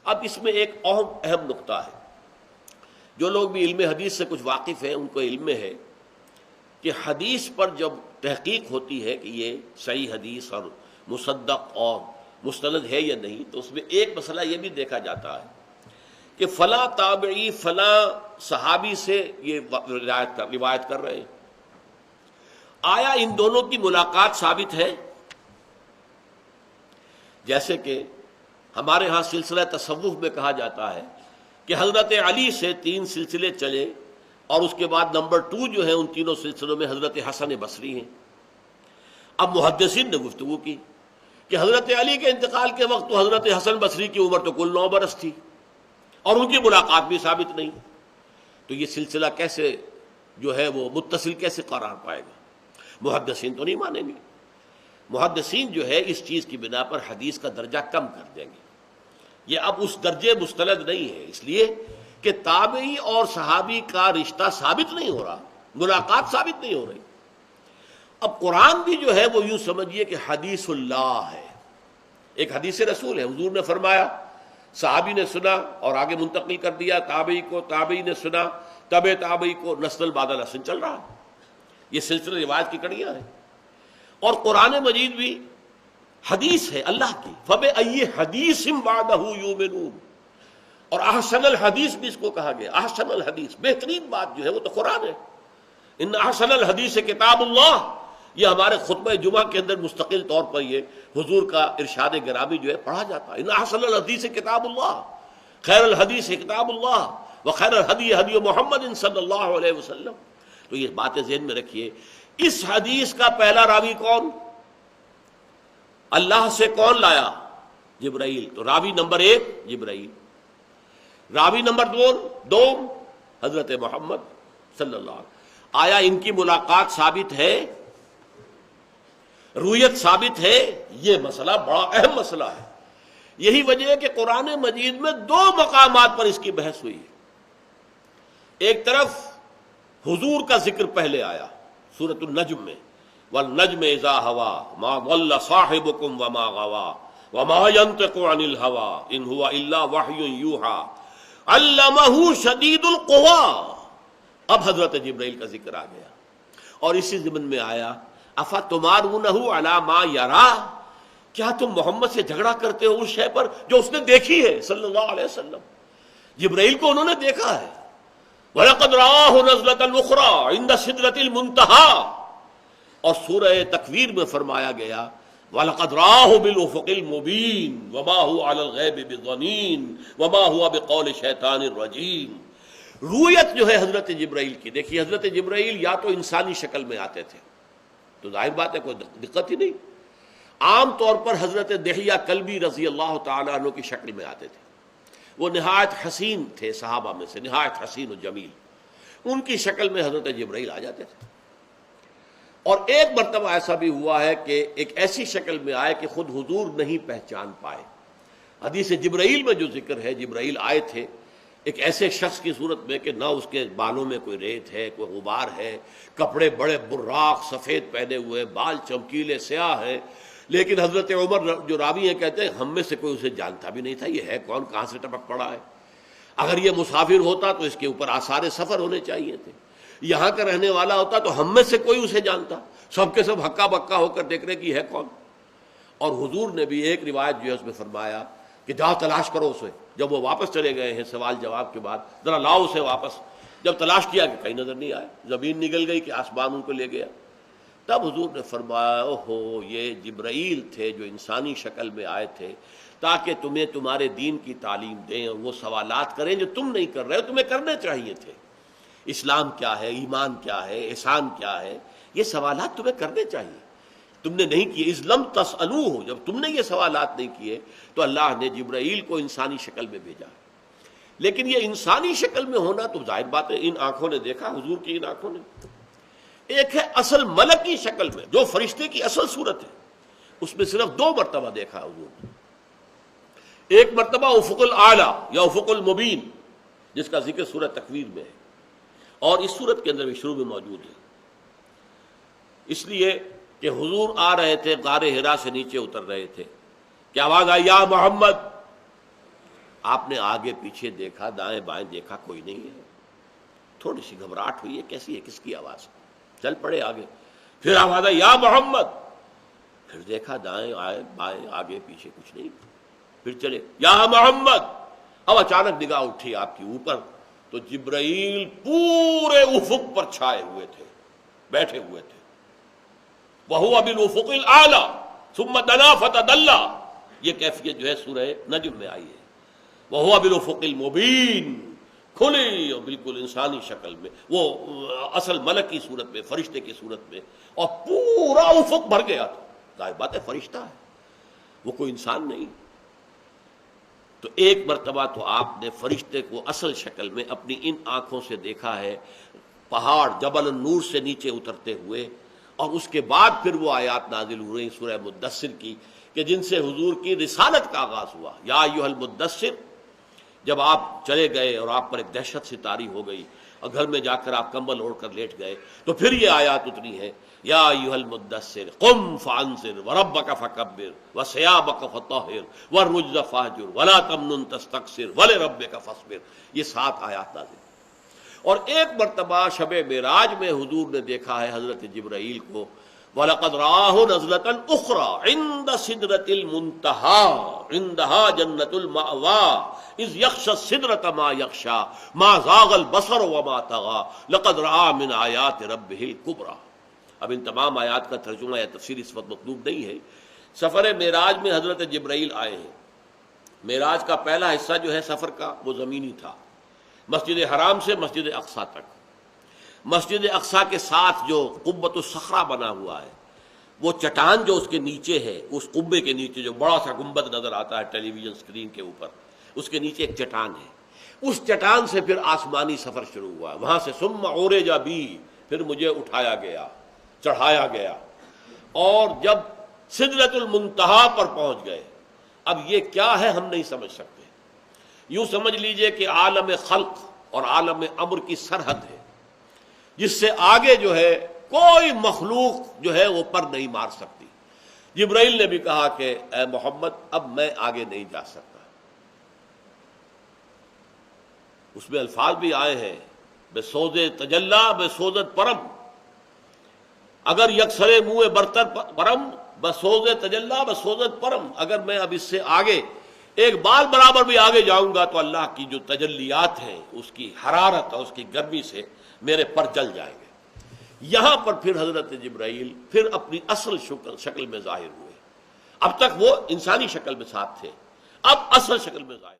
اب اس میں ایک اہم نقطہ ہے، جو لوگ بھی علم حدیث سے کچھ واقف ہیں ان کو علم میں ہے کہ حدیث پر جب تحقیق ہوتی ہے کہ یہ صحیح حدیث اور مصدق اور مستند ہے یا نہیں، تو اس میں ایک مسئلہ یہ بھی دیکھا جاتا ہے کہ فلاں تابعی فلاں صحابی سے یہ روایت کر رہے ہیں، آیا ان دونوں کی ملاقات ثابت ہے؟ جیسے کہ ہمارے ہاں سلسلہ تصوف میں کہا جاتا ہے کہ حضرت علی سے 3 سلسلے چلے اور اس کے بعد نمبر 2 جو ہے ان تینوں سلسلوں میں حضرت حسن بصری ہیں۔ اب محدثین نے گفتگو کی کہ حضرت علی کے انتقال کے وقت تو حضرت حسن بصری کی عمر تو کل 9 برس تھی اور ان کی ملاقات بھی ثابت نہیں، تو یہ سلسلہ کیسے جو ہے وہ متصل کیسے قرار پائے گا؟ محدثین تو نہیں مانیں گے۔ محدثین جو ہے اس چیز کی بنا پر حدیث کا درجہ کم کر دیں گے، یہ اب اس درجے مستند نہیں ہے، اس لیے کہ تابعی اور صحابی کا رشتہ ثابت نہیں ہو رہا، ملاقات ثابت نہیں ہو رہی۔ اب قرآن بھی جو ہے وہ یوں سمجھیے کہ حدیث اللہ ہے، ایک حدیث رسول ہے۔ حضور نے فرمایا، صحابی نے سنا اور آگے منتقل کر دیا تابعی کو، تابعی نے سنا، تبع تابعی کو، نسل بعد نسل چل رہا ہے۔ یہ سلسلہ روایت کی کڑیاں ہیں، اور قرآن مجید بھی حدیث ہے اللہ کی، فَبِأَيِّ حَدِيثٍ بَعْدَهُ يُؤْمِنُونَ، اور احسن الحدیث بھی اس کو کہا گیا۔ احسن الحدیث، بہترین بات جو ہے وہ تو قرآن ہے۔ ان احسن الحدیث کتاب اللہ، یہ ہمارے خطبہ جمعہ کے اندر مستقل طور پر یہ حضور کا ارشاد گرامی جو ہے پڑھا جاتا ہے، ان احسن الحدیث کتاب اللہ، خیر الحدیث کتاب اللہ وخیر الہدی ہدی محمد صلی اللہ علیہ وسلم۔ تو یہ باتیں ذہن میں رکھیے۔ اس حدیث کا پہلا راوی کون؟ اللہ سے کون لایا؟ جبرائیل، تو راوی نمبر 1 جبرائیل، راوی نمبر 2 حضرت محمد صلی اللہ علیہ وسلم۔ آیا ان کی ملاقات ثابت ہے، رویت ثابت ہے؟ یہ مسئلہ بڑا اہم مسئلہ ہے۔ یہی وجہ ہے کہ قرآن مجید میں 2 مقامات پر اس کی بحث ہوئی ہے۔ ایک طرف حضور کا ذکر پہلے آیا سورۃ النجم میں، والنجم اذا ہوا ما ضل صاحبکم وما غوا وما ينطق عن الهوى ان هو الا وحی یوحی علمہ شدید القوی۔ اب حضرت جبرائیل کا ذکر آ گیا، اور اسی ضمن میں آیا افتمارونہ علی ما یری، کیا تم محمد سے جھگڑا کرتے ہو اس شے پر جو اس نے دیکھی ہے صلی اللہ علیہ وسلم؟ جبرائیل کو انہوں نے دیکھا ہے۔ وَلَقَدْ رَآهُ نَزْلَةً أُخْرَىٰ عِندَ سِدْرَةِ الْمُنتَهَىٰ، اور سورہ تکویر میں فرمایا گیا وَلَقَدْ رَآهُ بِالْأُفُقِ الْمُبِينِ وَمَا هُوَ عَلَى الْغَيْبِ بِضَنِينٍ وَمَا هُوَ بِقَوْلِ شَيْطَانٍ رَجِيمٍ۔ رویت جو ہے حضرت جبرائیل کی، دیکھیے حضرت جبرائیل یا تو انسانی شکل میں آتے تھے تو ظاہر بات ہے کوئی دقت ہی نہیں، عام طور پر حضرت دحیہ کلبی رضی اللہ تعالیٰ عنہ کی شکل میں آتے تھے، وہ نہایت حسین تھے، صحابہ میں سے نہایت حسین و جمیل، ان کی شکل میں حضرت جبرائیل آ جاتے تھے۔ اور ایک مرتبہ ایسا بھی ہوا ہے کہ ایک ایسی شکل میں آئے کہ خود حضور نہیں پہچان پائے۔ حدیث جبرائیل میں جو ذکر ہے، جبرائیل آئے تھے ایک ایسے شخص کی صورت میں کہ نہ اس کے بالوں میں کوئی ریت ہے، کوئی غبار ہے، کپڑے بڑے براق سفید پہنے ہوئے، بال چمکیلے سیاہ ہیں، لیکن حضرت عمر جو راوی ہیں کہتے ہیں ہم میں سے کوئی اسے جانتا بھی نہیں تھا، یہ ہے کون، کہاں سے ٹپک پڑا ہے۔ اگر یہ مسافر ہوتا تو اس کے اوپر آثار سفر ہونے چاہیے تھے، یہاں کا رہنے والا ہوتا تو ہم میں سے کوئی اسے جانتا، سب کے سب ہکا بکا ہو کر دیکھ رہے کہ یہ ہے کون۔ اور حضور نے بھی ایک روایت جو ہے اس میں فرمایا کہ جاؤ تلاش کرو اسے، جب وہ واپس چلے گئے ہیں سوال جواب کے بعد، ذرا لاؤ اسے واپس۔ جب تلاش کیا کہ کہیں نظر نہیں آیا، زمین نگل گئی کہ آسمان ان کو لے گیا، تب حضور نے فرمایا اوہو یہ جبرائیل تھے جو انسانی شکل میں آئے تھے تاکہ تمہیں تمہارے دین کی تعلیم دیں اور وہ سوالات کریں جو تم نہیں کر رہے ہو، تمہیں کرنے چاہیے تھے۔ اسلام کیا ہے، ایمان کیا ہے، احسان کیا ہے، یہ سوالات تمہیں کرنے چاہیے، تم نے نہیں کیے۔ اذ لم تسألوہ، جب تم نے یہ سوالات نہیں کیے تو اللہ نے جبرائیل کو انسانی شکل میں بھیجا۔ لیکن یہ انسانی شکل میں ہونا تو ظاہر بات ہے، ان آنکھوں نے دیکھا، حضور کی ان آنکھوں نے۔ ایک ہے اصل ملکی شکل میں جو فرشتے کی اصل صورت ہے، اس میں صرف 2 مرتبہ دیکھا حضور نے۔ ایک مرتبہ افق الاعلیٰ یا افق المبین جس کا ذکر سورہ تکویر میں ہے، اور اس سورت کے اندر بھی شروع میں موجود ہے، اس لیے کہ حضور آ رہے تھے، غار حرا سے نیچے اتر رہے تھے کہ آواز آئی یا محمد، آپ نے آگے پیچھے دیکھا، دائیں بائیں دیکھا، کوئی نہیں ہے. تھوڑی سی گھبراہٹ ہوئی ہے، کیسی ہے، کس کی آواز؟ چل پڑے آگے. پھر آواز آئی یا محمد. پھر دیکھا دائیں بائیں آگے پیچھے کچھ نہیں. پھر چلے یا محمد. اب اچانک نگاہ اٹھی آپ کی اوپر، تو جبرائیل پورے افق پر چھائے ہوئے تھے، بیٹھے ہوئے تھے. وَهُوَ بِالْأُفُقِ الْأَعْلَى ثُمَّ دَنَا فَتَدَلَّى. یہ کیفیت جو ہے سورہ نجم میں آئی ہے. وَهُوَ بِالْأُفُقِ الْمُبِينِ، کھلی اور بالکل انسانی شکل میں، وہ اصل ملک کی صورت میں، فرشتے کی صورت میں، اور پورا افق بھر گیا تھا. ظاہر بات ہے فرشتہ ہے، وہ کوئی انسان نہیں. تو ایک مرتبہ تو آپ نے فرشتے کو اصل شکل میں اپنی ان آنکھوں سے دیکھا ہے، پہاڑ جبل النور سے نیچے اترتے ہوئے. اور اس کے بعد پھر وہ آیات نازل ہو رہی سورہ مدثر کی، کہ جن سے حضور کی رسالت کا آغاز ہوا. یا ایھا المدثر، جب آپ چلے گئے اور آپ پر ایک دہشت سی طاری ہو گئی اور گھر میں جا کر آپ کمبل اوڑھ کر لیٹ گئے، تو پھر یہ آیات اتری ہے یا ایھا المدثر قم فانذر وربک فکبر وثیابک فطہر والرجز فاہجر ولا تمنن تستکثر ولربک فاصبر. یہ 7 آیات نازل. اور ایک مرتبہ شب معراج میں حضور نے دیکھا ہے حضرت جبرائیل کو، وَلَقَدْ رَآهُ نَزْلَةً أُخْرَى عِنْدَ سِدْرَةِ الْمُنتَهَىٰ عِنْدَهَا جَنَّةُ الْمَأْوَىٰ إِذْ يَغْشَى السِّدْرَةَ مَا يَغْشَىٰ مَا زَاغَ الْبَصَرُ وَمَا طَغَىٰ لَقَدْ رَآ مِنْ آيَاتِ رَبِّهِ الْكُبْرَىٰ. اب ان تمام آیات کا ترجمہ یا تفسیر اس وقت مطلوب نہیں ہے. سفر معراج میں حضرت جبرائیل آئے ہیں. معراج کا پہلا حصہ جو ہے سفر کا وہ زمینی تھا، مسجد حرام سے مسجد اقصیٰ تک. مسجد اقصیٰ کے ساتھ جو قبۃ الصخرہ بنا ہوا ہے، وہ چٹان جو اس کے نیچے ہے، اس قبے کے نیچے جو بڑا سا گنبد نظر آتا ہے ٹیلی ویژن اسکرین کے اوپر، اس کے نیچے ایک چٹان ہے. اس چٹان سے پھر آسمانی سفر شروع ہوا. وہاں سے ثم عرج بی، پھر مجھے اٹھایا گیا، چڑھایا گیا، اور جب سدرۃ المنتہا پر پہنچ گئے. اب یہ کیا ہے ہم نہیں سمجھ سکتے. یوں سمجھ لیجئے کہ عالم خلق اور عالم امر کی سرحد ہے، جس سے آگے جو ہے کوئی مخلوق جو ہے وہ پر نہیں مار سکتی. جبرائیل نے بھی کہا کہ اے محمد اب میں آگے نہیں جا سکتا. اس میں الفاظ بھی آئے ہیں بے سوز تجلا بے سوزت پرم، اگر یکسر منہ برتر پرم بسوز تجلا بسوزت پرم. اگر میں اب اس سے آگے ایک بال برابر بھی آگے جاؤں گا تو اللہ کی جو تجلیات ہیں اس کی حرارت اور اس کی گرمی سے میرے پر جل جائیں گے. یہاں پر پھر حضرت جبرائیل پھر اپنی اصل شکل میں ظاہر ہوئے. اب تک وہ انسانی شکل میں ساتھ تھے، اب اصل شکل میں ظاہر